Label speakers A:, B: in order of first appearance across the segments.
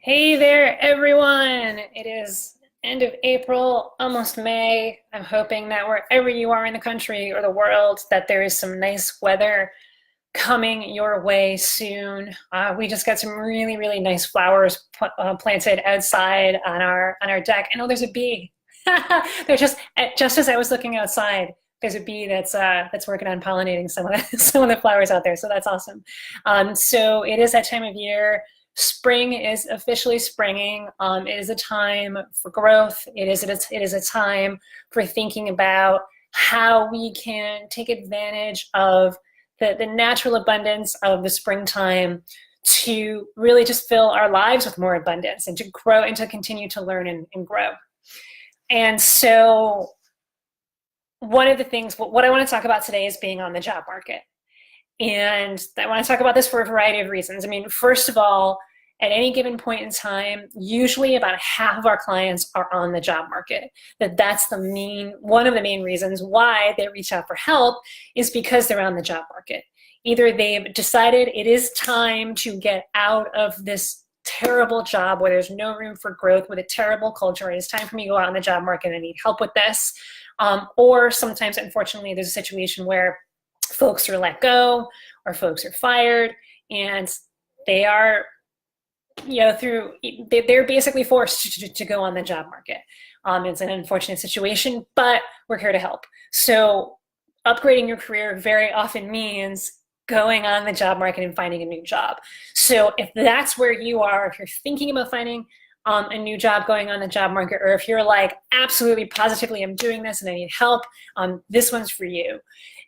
A: Hey there, everyone. It is end of April, almost May. I'm hoping that wherever you are in the country or the world, that there is some nice weather coming your way soon. We just got some really, really nice flowers planted outside on our deck. I know there's a bee. There's just as I was looking outside, there's a bee that's working on pollinating some of some of the flowers out there. So that's awesome. So it is that time of year. Spring is officially springing. It is a time for growth. It is a time for thinking about how we can take advantage of the natural abundance of the springtime to really just fill our lives with more abundance and to grow and to continue to learn and grow. And so one of the things, what I want to talk about today is being on the job market. And I want to talk about this for a variety of reasons. I mean, first of all, at any given point in time, usually about half of our clients are on the job market. That's one of the main reasons why they reach out for help is because they're on the job market. Either they've decided it is time to get out of this terrible job where there's no room for growth with a terrible culture. It is time for me to go out on the job market and I need help with this. Or sometimes, unfortunately, there's a situation where folks are let go or folks are fired and they are they're basically forced to go on the job market. It's an unfortunate situation, but we're here to help. So upgrading your career very often means going on the job market and finding a new job. So if that's where you are, if you're thinking about finding a new job, going on the job market, or if you're like, absolutely, positively, I'm doing this and I need help, this one's for you.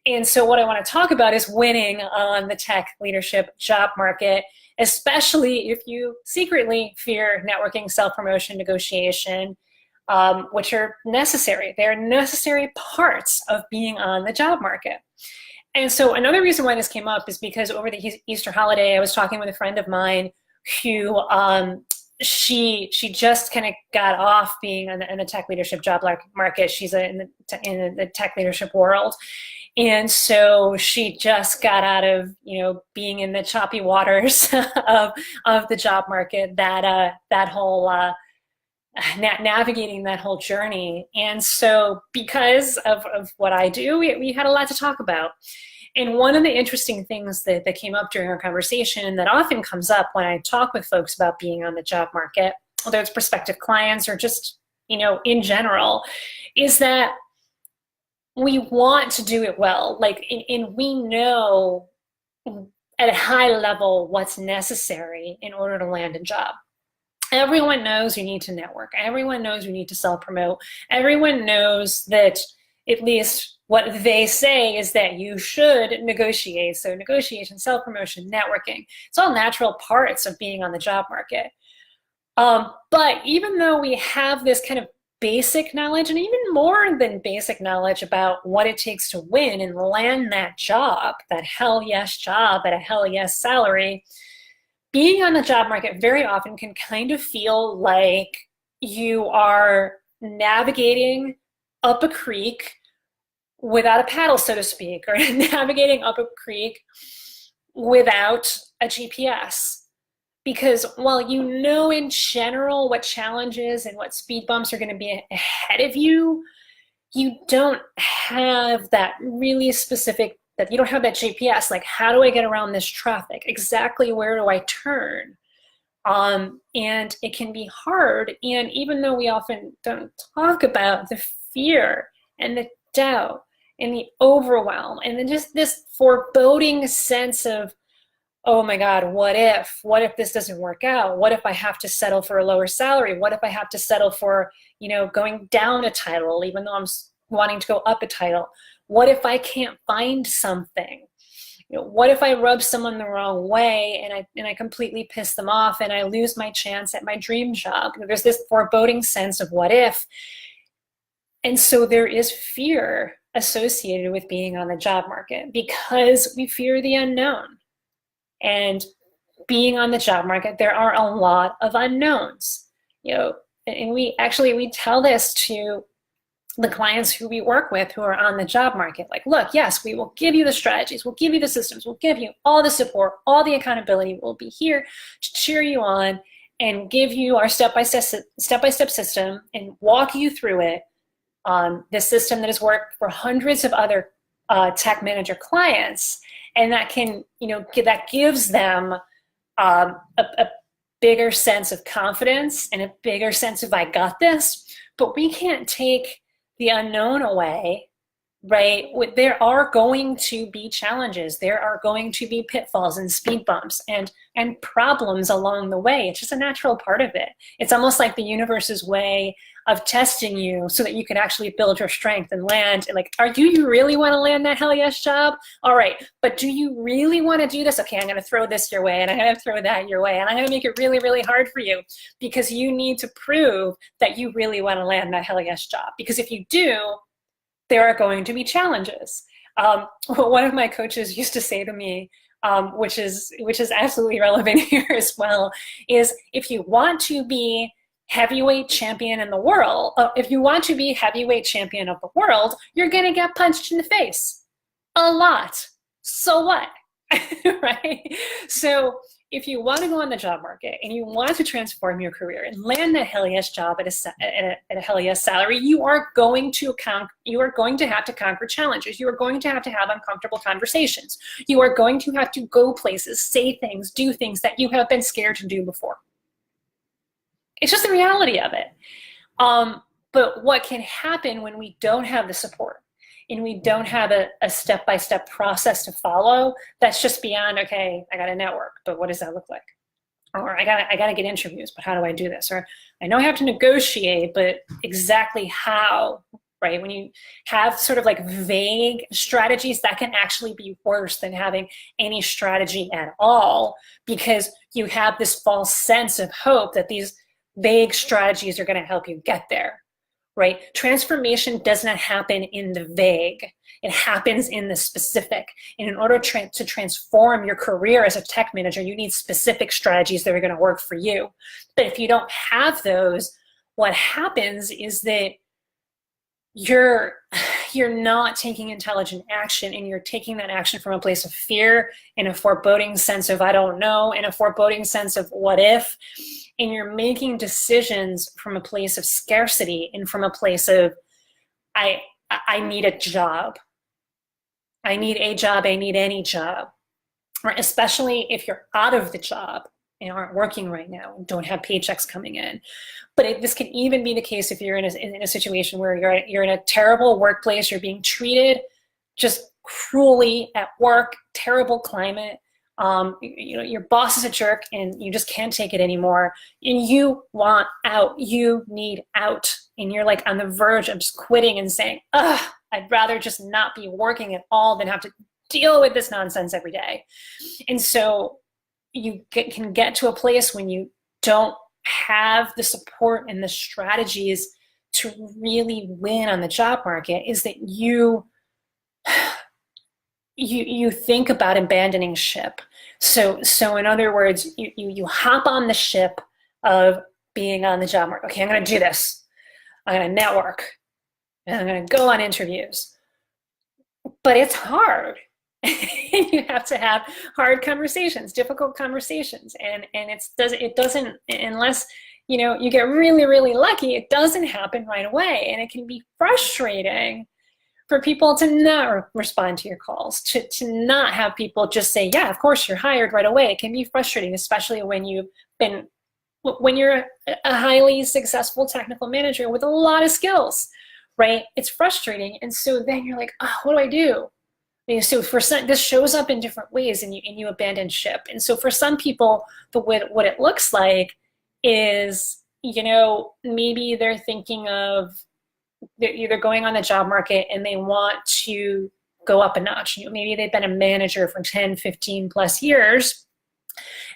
A: And so what I want to talk about is winning on the tech leadership job market, especially if you secretly fear networking, self-promotion, negotiation, which are necessary. They're necessary parts of being on the job market. And so another reason why this came up is because over the Easter holiday, I was talking with a friend of mine who she just kind of got off being in the tech leadership job market. She's in the tech leadership world. And so she just got out of, being in the choppy waters of the job market, that whole navigating that whole journey. And so because of what I do, we had a lot to talk about. And one of the interesting things that came up during our conversation that often comes up when I talk with folks about being on the job market, whether it's prospective clients or just, in general, is that we want to do it well. And we know at a high level what's necessary in order to land a job. Everyone knows you need to network. Everyone knows you need to self-promote. Everyone knows that, at least what they say, is that you should negotiate. So negotiation, self-promotion, networking, it's all natural parts of being on the job market. But even though we have this kind of basic knowledge, and even more than basic knowledge about what it takes to win and land that job, that hell yes job at a hell yes salary, being on the job market very often can kind of feel like you are navigating up a creek without a paddle, so to speak, or navigating up a creek without a GPS. Because while you know in general what challenges and what speed bumps are going to be ahead of you, you don't have that really specific, that you don't have that GPS, like how do I get around this traffic? Exactly where do I turn? And it can be hard. And even though we often don't talk about the fear and the doubt and the overwhelm and then just this foreboding sense of, oh my God, what if this doesn't work out? What if I have to settle for a lower salary? What if I have to settle for, going down a title, even though I'm wanting to go up a title? What if I can't find something? What if I rub someone the wrong way and I completely piss them off and I lose my chance at my dream job? There's this foreboding sense of what if. And so there is fear associated with being on the job market because we fear the unknown. And being on the job market, there are a lot of unknowns, and we tell this to the clients who we work with who are on the job market. Like, look, yes, we will give you the strategies, we'll give you the systems, we'll give you all the support, all the accountability. We'll be here to cheer you on and give you our step-by-step system and walk you through it on this system that has worked for hundreds of other tech manager clients, and that can, that gives them a bigger sense of confidence and a bigger sense of I got this. But we can't take the unknown away, right? There are going to be challenges. There are going to be pitfalls and speed bumps and problems along the way. It's just a natural part of it. It's almost like the universe's way of testing you so that you can actually build your strength and land. Like, do you really want to land that hell yes job? All right, but do you really want to do this? Okay, I'm going to throw this your way, and I'm going to throw that your way, and I'm going to make it really, really hard for you, because you need to prove that you really want to land that hell yes job. Because if you do, there are going to be challenges. One of my coaches used to say to me, which is absolutely relevant here as well, is if you want to be heavyweight champion in the world, if you want to be heavyweight champion of the world, you're going to get punched in the face a lot. So what? Right? So if you want to go on the job market and you want to transform your career and land that hell yes job at a hell yes salary, you are going to have to conquer challenges. You are going to have uncomfortable conversations. You are going to have to go places, say things, do things that you have been scared to do before. It's just the reality of it. But what can happen when we don't have the support and we don't have a step-by-step process to follow, that's just beyond, okay, I got to network, but what does that look like? Or I got to get interviews, but how do I do this? Or I know I have to negotiate, but exactly how, right? When you have sort of like vague strategies, that can actually be worse than having any strategy at all, because you have this false sense of hope that these vague strategies are going to help you get there, right? Transformation does not happen in the vague. It happens in the specific. And in order to transform your career as a tech manager, you need specific strategies that are going to work for you. But if you don't have those, what happens is that you're not taking intelligent action, and you're taking that action from a place of fear, in a foreboding sense of I don't know, in a foreboding sense of what if, and you're making decisions from a place of scarcity and from a place of I need a job. I need a job, I need any job. Right? Especially if you're out of the job and aren't working right now and don't have paychecks coming in. But this can even be the case if you're in a situation where you're in a terrible workplace, you're being treated just cruelly at work, terrible climate, your boss is a jerk and you just can't take it anymore, and you want out, you need out, and you're like on the verge of just quitting and saying, I'd rather just not be working at all than have to deal with this nonsense every day. And so you can get to a place when you don't have the support and the strategies to really win on the job market, is that you think about abandoning ship. So in other words, you hop on the ship of being on the job market. Okay, I'm going to do this. I'm going to network, and I'm going to go on interviews. But it's hard. You have to have hard conversations, difficult conversations, and it doesn't unless you get really, really lucky. It doesn't happen right away, and it can be frustrating for people to not respond to your calls, to not have people just say, yeah, of course you're hired right away. It can be frustrating, especially when you're a highly successful technical manager with a lot of skills, right? It's frustrating, and so then you're like, what do I do? So for some, this shows up in different ways, and you abandon ship. And so for some people, what it looks like is, maybe they're thinking of, they're either going on the job market and they want to go up a notch. Maybe they've been a manager for 10, 15 plus years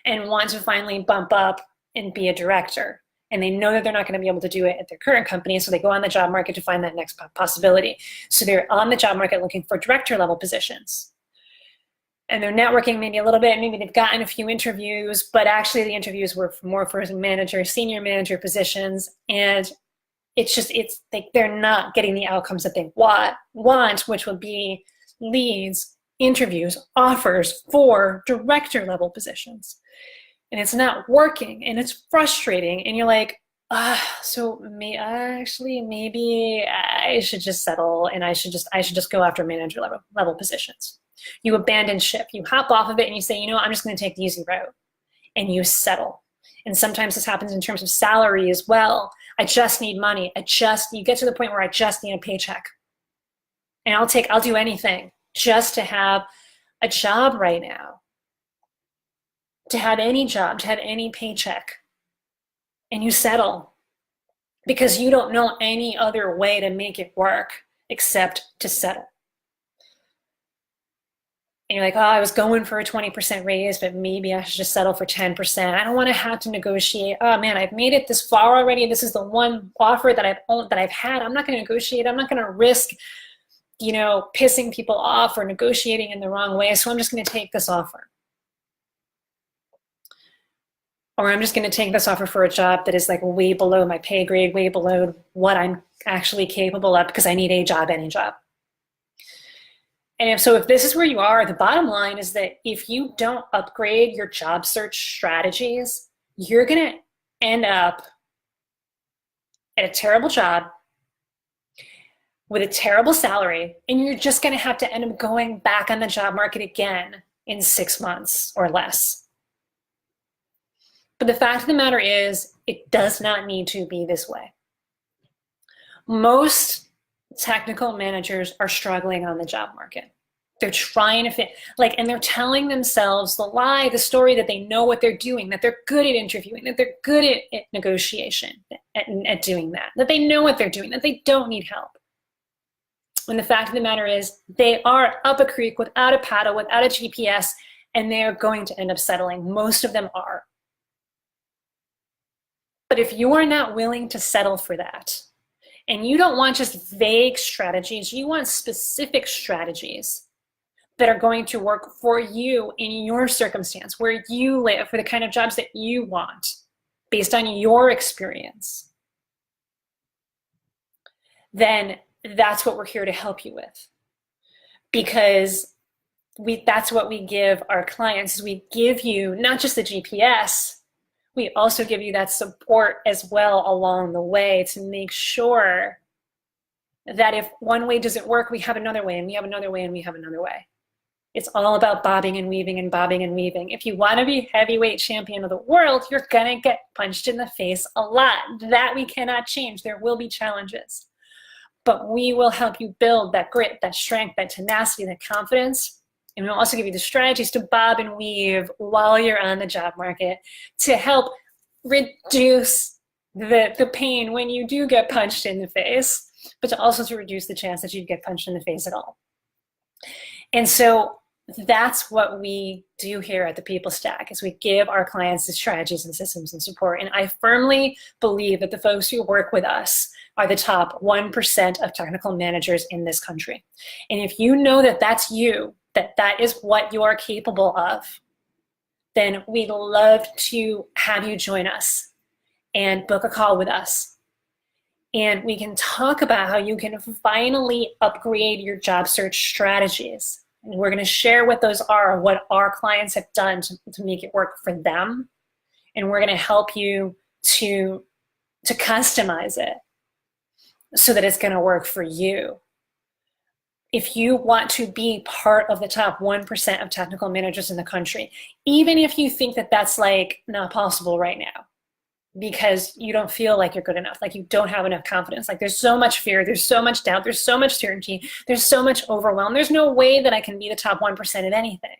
A: and want to finally bump up and be a director. And they know that they're not going to be able to do it at their current company, so they go on the job market to find that next possibility. So they're on the job market looking for director level positions. And they're networking maybe a little bit, maybe they've gotten a few interviews, but actually the interviews were more for manager, senior manager positions. And it's like they're not getting the outcomes that they want, which would be leads, interviews, offers for director level positions. and it's not working and it's frustrating and you're like, so maybe I should just settle and I should just go after manager level positions. You abandon ship, you hop off of it and you say, I'm just going to take the easy route, and you settle. And sometimes this happens in terms of salary as well. I just need money. You get to the point where I just need a paycheck. And I'll do anything just to have a job right now, to have any job, to have any paycheck. And you settle because you don't know any other way to make it work except to settle. And you're like, I was going for a 20% raise, but maybe I should just settle for 10%. I don't want to have to negotiate. Oh man, I've made it this far already. This is the one offer that I've had. I'm not going to negotiate. I'm not going to risk, pissing people off or negotiating in the wrong way. So I'm just going to take this offer. Or I'm just going to take this offer for a job that is like way below my pay grade, way below what I'm actually capable of because I need a job, any job. And if this is where you are, the bottom line is that if you don't upgrade your job search strategies, you're going to end up at a terrible job with a terrible salary, and you're just going to have to end up going back on the job market again in 6 months or less. But the fact of the matter is, it does not need to be this way. Most technical managers are struggling on the job market. They're trying to fit, and they're telling themselves the story that they know what they're doing, that they're good at interviewing, that they're good at negotiation, at doing that they know what they're doing, that they don't need help. When the fact of the matter is, they are up a creek without a paddle, without a GPS, and they are going to end up settling. Most of them are. But if you are not willing to settle for that, and you don't want just vague strategies, you want specific strategies that are going to work for you in your circumstance, where you live, for the kind of jobs that you want, based on your experience, then that's what we're here to help you with. Because that's what we give our clients, is we give you not just the GPS, we also give you that support as well along the way to make sure that if one way doesn't work, we have another way, and we have another way, and we have another way. It's all about bobbing and weaving and bobbing and weaving. If you want to be heavyweight champion of the world, you're going to get punched in the face a lot. That we cannot change. There will be challenges. But we will help you build that grit, that strength, that tenacity, that confidence. And we'll also give you the strategies to bob and weave while you're on the job market to help reduce the pain when you do get punched in the face, but also to reduce the chance that you'd get punched in the face at all. And so that's what we do here at the People Stack, is we give our clients the strategies and systems and support. And I firmly believe that the folks who work with us are the top 1% of technical managers in this country. And if you know that that's you, that is what you are capable of, then we'd love to have you join us and book a call with us. And we can talk about how you can finally upgrade your job search strategies. And we're going to share what those are, what our clients have done to make it work for them. And we're going to help you to customize it so that it's going to work for you. If you want to be part of the top 1% of technical managers in the country, even if you think that that's not possible right now, because you don't feel like you're good enough, like you don't have enough confidence, like there's so much fear, there's so much doubt, there's so much certainty, there's so much overwhelm, there's no way that I can be the top 1% of anything.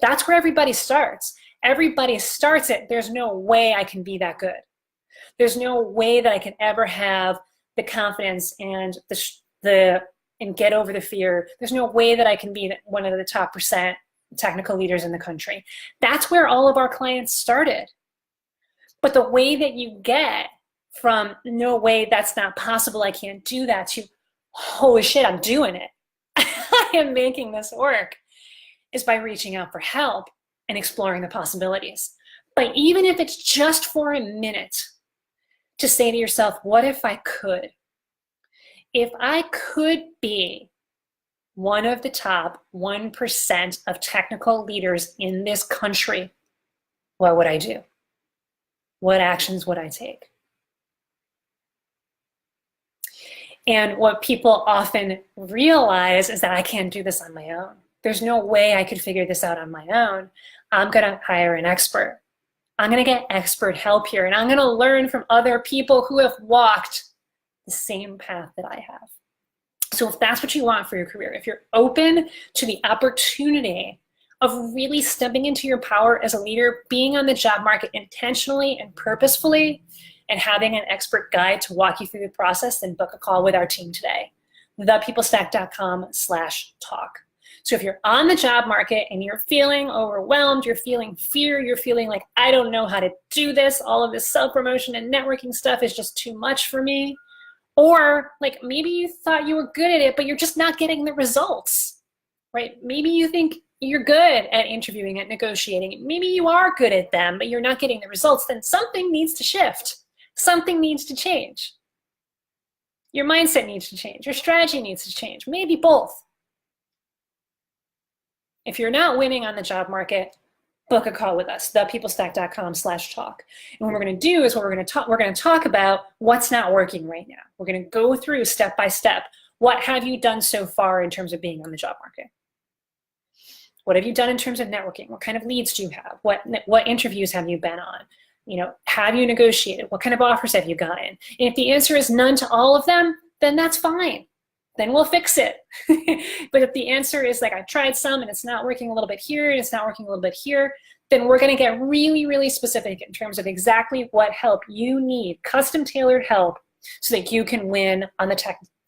A: That's where everybody starts. Everybody starts it, there's no way I can be that good. There's no way that I can ever have the confidence and and get over the fear. There's no way that I can be one of the top % technical leaders in the country. That's where all of our clients started. But the way that you get from no way, that's not possible, I can't do that, to holy shit, I'm doing it, I am making this work, is by reaching out for help and exploring the possibilities. But even if it's just for a minute, to say to yourself, what if I could? If I could be one of the top 1% of technical leaders in this country, What would I do? What actions would I take? And what people often realize is that I can't do this on my own. There's no way I could figure this out on my own. I'm going to hire an expert. I'm going to get expert help here, and I'm going to learn from other people who have walked the same path that I have. So if that's what you want for your career, if you're open to the opportunity of really stepping into your power as a leader, being on the job market intentionally and purposefully, and having an expert guide to walk you through the process, then book a call with our team today. thepeoplestack.com/talk. So if you're on the job market and you're feeling overwhelmed, you're feeling fear, you're feeling like, I don't know how to do this, all of this self-promotion and networking stuff is just too much for me, or like maybe you thought you were good at it, but you're just not getting the results, right? Maybe you think you're good at interviewing, at negotiating. Maybe you are good at them, but you're not getting the results. Then something needs to shift. Something needs to change. Your mindset needs to change. Your strategy needs to change. Maybe both. If you're not winning on the job market, book a call with us, thepeoplestack.com/talk. And what we're going to do is we're going to talk about what's not working right now. We're going to go through step by step. What have you done so far in terms of being on the job market? What have you done in terms of networking? What kind of leads do you have? What interviews have you been on? Have you negotiated? What kind of offers have you gotten? And if the answer is none to all of them, then that's fine. Then we'll fix it. But if the answer is like, I tried some and it's not working a little bit here and it's not working a little bit here, then we're going to get really, really specific in terms of exactly what help you need, custom tailored help, so that you can win on the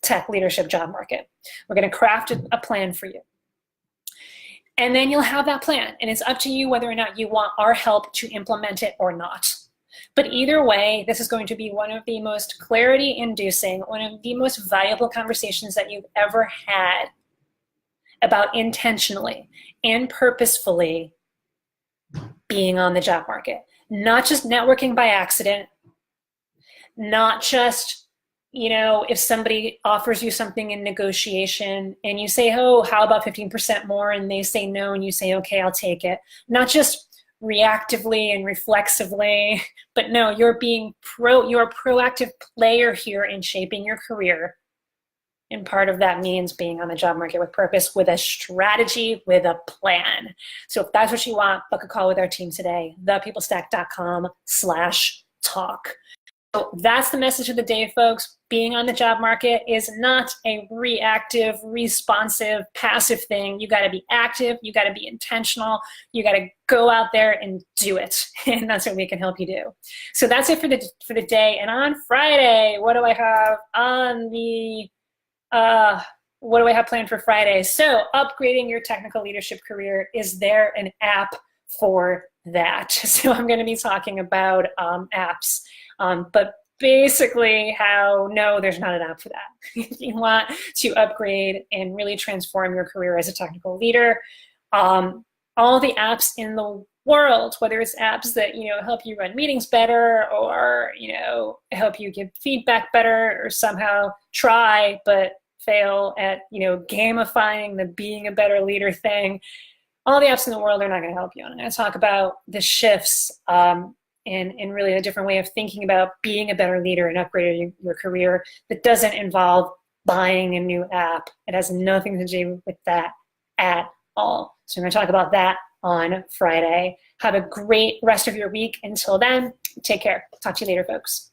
A: tech leadership job market. We're going to craft a plan for you. And then you'll have that plan, and it's up to you whether or not you want our help to implement it or not. But either way, this is going to be one of the most clarity-inducing, one of the most valuable conversations that you've ever had about intentionally and purposefully being on the job market. Not just networking by accident, not just if somebody offers you something in negotiation and you say, oh, how about 15% more? And they say no, and you say, okay, I'll take it. Not just reactively and reflexively, but no, you're a proactive player here in shaping your career. And part of that means being on the job market with purpose, with a strategy, with a plan. So if that's what you want, book a call with our team today, thepeoplestack.com/talk. So that's the message of the day, folks. Being on the job market is not a reactive, responsive, passive thing. You got to be active. You got to be intentional. You got to go out there and do it. And that's what we can help you do. So that's it for the day. And on Friday, what do I have planned for Friday? So upgrading your technical leadership career. Is there an app for that? So I'm going to be talking about apps. But basically no, there's not an app for that. If you want to upgrade and really transform your career as a technical leader, all the apps in the world, whether it's apps that help you run meetings better, or help you give feedback better, or somehow try but fail at gamifying the being a better leader thing, all the apps in the world are not going to help you. And I'm going to talk about the shifts in really a different way of thinking about being a better leader and upgrading your career that doesn't involve buying a new app. It has nothing to do with that at all. So I'm going to talk about that on Friday. Have a great rest of your week. Until then, take care. Talk to you later, folks.